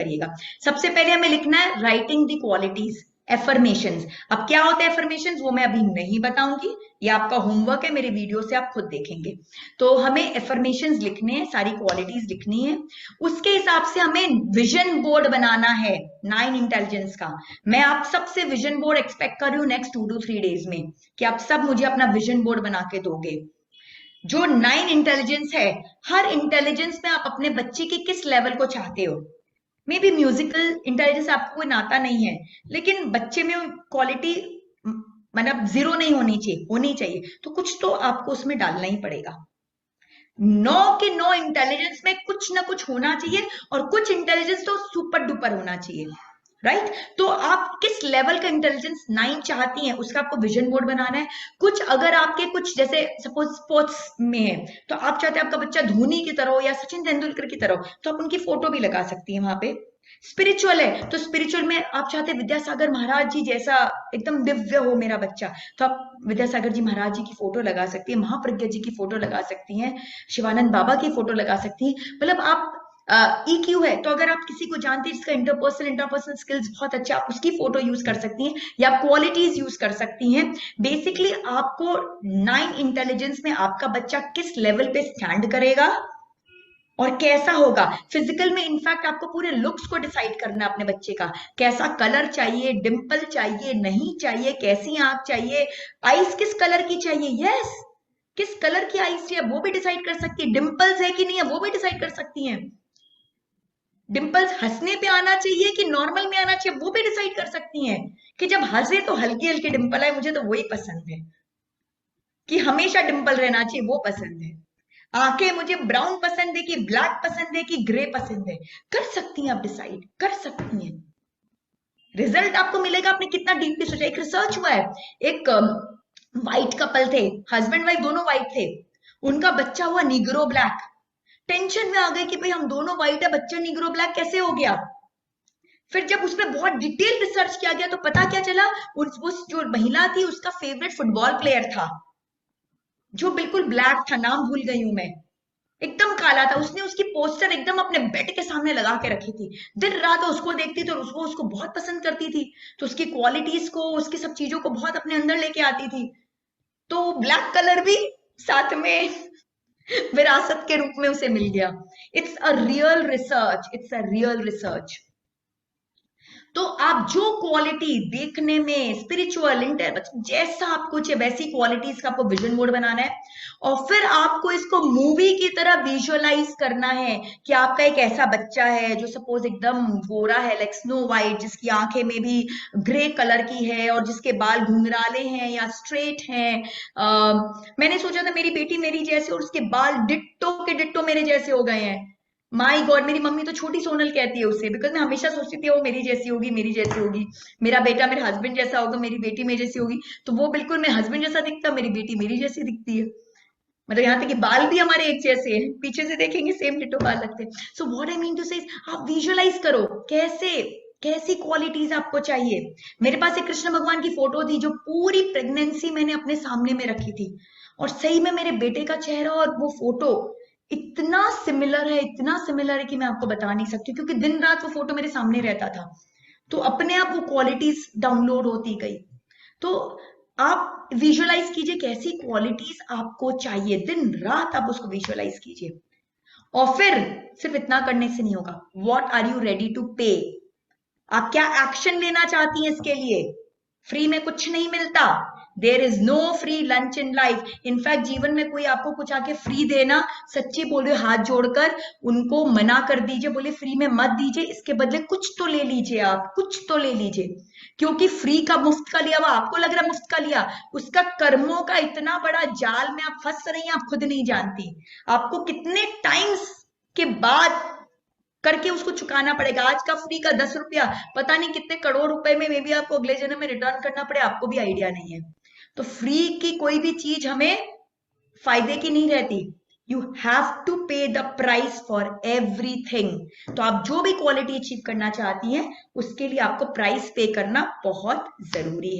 करिएगा। सबसे पहले हमें लिखना है राइटिंग द क्वालिटीज, एफर्मेशंस। अब क्या होता है एफर्मेशंस, वो मैं अभी नहीं बताऊंगी, ये आपका होमवर्क है, मेरे वीडियो से आप खुद देखेंगे। तो हमें एफर्मेशंस लिखने हैं, सारी क्वालिटीज लिखनी है। उसके हिसाब से हमें विजन बोर्ड बनाना है 9 इंटेलिजेंस का। मैं आप सबसे विजन बोर्ड एक्सपेक्ट कर रही हूँ नेक्स्ट 2 to 3 डेज में, कि आप सब मुझे अपना विजन बोर्ड बना के दोगे। जो 9 इंटेलिजेंस है, हर इंटेलिजेंस में आप अपने बच्चे के किस लेवल को चाहते हो। मे बी म्यूजिकल इंटेलिजेंस आपको कोई नाता नहीं है, लेकिन बच्चे में क्वालिटी मतलब 0 नहीं होनी चाहिए, होनी चाहिए, तो कुछ तो आपको उसमें डालना ही पड़ेगा। 9 के 9 इंटेलिजेंस में कुछ ना कुछ होना चाहिए, और कुछ इंटेलिजेंस तो सुपर डुपर होना चाहिए, राइट? तो आप किस लेवल का इंटेलिजेंस 9 चाहती हैं, उसका आपको विजन बोर्ड बनाना है। कुछ अगर आपके कुछ जैसे सपोज स्पोर्ट्स में है, तो आप चाहते हैं आपका बच्चा धोनी की तरह हो या सचिन तेंदुलकर की तरह हो, तो आप उनकी फोटो भी लगा सकती हैं वहां पे। स्पिरिचुअल है तो स्पिरिचुअल में आप चाहते हैं विद्यासागर महाराज जी जैसा एकदम दिव्य हो मेरा बच्चा, तो आप विद्यासागर जी महाराज जी की फोटो लगा सकती हैं, महाप्रज्ञा जी की फोटो लगा सकती हैं, शिवानंद बाबा की फोटो लगा सकती हैं। मतलब आप EQ है तो अगर आप किसी को जानते हैं जिसका इंटरपर्सनल स्किल्स बहुत अच्छा, आप उसकी फोटो यूज कर सकती हैं या क्वालिटीज यूज कर सकती हैं। बेसिकली आपको 9 इंटेलिजेंस में आपका बच्चा किस लेवल पे स्टैंड करेगा और कैसा होगा। फिजिकल में इनफैक्ट आपको पूरे लुक्स को डिसाइड करना है अपने बच्चे का, कैसा कलर चाहिए, डिंपल चाहिए नहीं चाहिए, कैसी आंख चाहिए, आईज किस कलर की चाहिए, यस किस कलर की आईज चाहिए वो भी डिसाइड कर सकती है, डिंपल्स है कि नहीं है वो भी डिसाइड कर सकती हैं, डिंपल्स हंसने पे आना चाहिए कि नॉर्मल में आना चाहिए वो भी डिसाइड कर सकती हैं, कि जब हंसे तो हल्की हल्की डिंपल है, मुझे तो वही पसंद है, कि हमेशा डिंपल रहना चाहिए वो पसंद है, आंखें मुझे ब्राउन पसंद है कि ब्लैक पसंद है कि ग्रे पसंद है, कर सकती हैं आप, डिसाइड कर सकती हैं। रिजल्ट आपको मिलेगा आपने कितना डीपली सोचा। एक रिसर्च हुआ है, एक वाइट कपल थे, हस्बैंड वाइफ दोनों वाइट थे, उनका बच्चा हुआ निग्रो ब्लैक, टेंशन में आ गए कि भाई हम दोनों वाइट है, बच्चा निग्रो ब्लैक कैसे हो गया। फिर जब उसमें बहुत डिटेल रिसर्च किया गया तो पता क्या चला, उस जो महिला थी उसका फेवरेट फुटबॉल प्लेयर था जो बिल्कुल ब्लैक था, नाम भूल गई हूं मैं, एकदम काला था, उसने उसकी पोस्टर एकदम अपने बेड के सामने लगा के रखी थी, दिन रात उसको देखती थी और उसको उसको बहुत पसंद करती थी, तो उसकी क्वालिटीज को उसकी सब चीजों को बहुत अपने अंदर लेके आती थी, तो ब्लैक कलर भी साथ में विरासत के रूप में उसे मिल गया। It's a real research, it's a real research. तो आप जो क्वालिटी देखने में स्पिरिचुअल इंटर जैसा आपको चाहिए वैसी क्वालिटीज का आपको विजन बोर्ड बनाना है, और फिर आपको इसको मूवी की तरह विजुअलाइज करना है कि आपका एक ऐसा बच्चा है जो सपोज एकदम गोरा है लाइक स्नो वाइट, जिसकी आंखें में भी ग्रे कलर की है और जिसके बाल घुंघराले हैं या स्ट्रेट हैं। मैंने सोचा था मेरी बेटी मेरी जैसे और उसके बाल डिट्टो के डिट्टो मेरे जैसे हो गए हैं। माई गॉड, मेरी मम्मी तो छोटी सोनल कहती है उसे, बिकॉज मैं हमेशा सोचती थी वो मेरी जैसी होगी, मेरी जैसी होगी, मेरा बेटा मेरे हस्बैंड जैसा होगा, मेरी बेटी मेरी जैसी होगी, तो वो बिल्कुल मेरे हस्बैंड जैसा दिखता, मेरी बेटी मेरी जैसी दिखती है, मतलब यहाँ तक कि बाल भी हमारे एक जैसे हैं, पीछे से देखेंगे सेम डिट्टो बाल लगते हैं। So what I mean to say, आप विजुअलाइज करो कैसे कैसी क्वालिटीज आपको चाहिए। मेरे पास एक कृष्ण भगवान की फोटो थी जो पूरी प्रेगनेंसी मैंने अपने सामने में रखी थी, और सही में मेरे बेटे का चेहरा और वो फोटो इतना सिमिलर है, इतना सिमिलर है कि मैं आपको बता नहीं सकती, क्योंकि दिन रात वो फोटो मेरे सामने रहता था, तो अपने आप वो क्वालिटीज डाउनलोड होती गई। तो आप विजुअलाइज कीजिए कैसी क्वालिटीज आपको चाहिए, दिन रात आप उसको विजुअलाइज कीजिए, और फिर सिर्फ इतना करने से नहीं होगा, what are you ready to pay, आप क्या एक्शन लेना चाहती हैं इसके लिए। फ्री में कुछ नहीं मिलता, there is no free lunch in life. In fact जीवन में कोई आपको कुछ आके फ्री देना, सच्ची बोल रहे हो हाथ जोड़कर उनको मना कर दीजिए, बोले फ्री में मत दीजिए, इसके बदले कुछ तो ले लीजिए, आप कुछ तो ले लीजिए, क्योंकि फ्री का मुफ्त का लिया हुआ आपको लग रहा है मुफ्त का लिया, उसका कर्मों का इतना बड़ा जाल में आप फंस रही हैं, आप खुद नहीं जानती, आपको कितने टाइम्स के बाद करके उसको चुकाना पड़ेगा। आज का फ्री का 10 रुपया पता नहीं कितने करोड़ रुपए में मे बी आपको अगले जन्म में रिटर्न करना पड़े, आपको भी आइडिया नहीं है। तो फ्री की कोई भी चीज हमें फायदे की नहीं रहती, यू हैव टू पे द प्राइस फॉर एवरीथिंग। तो आप जो भी क्वालिटी अचीव करना चाहती हैं उसके लिए आपको प्राइस पे करना बहुत जरूरी है।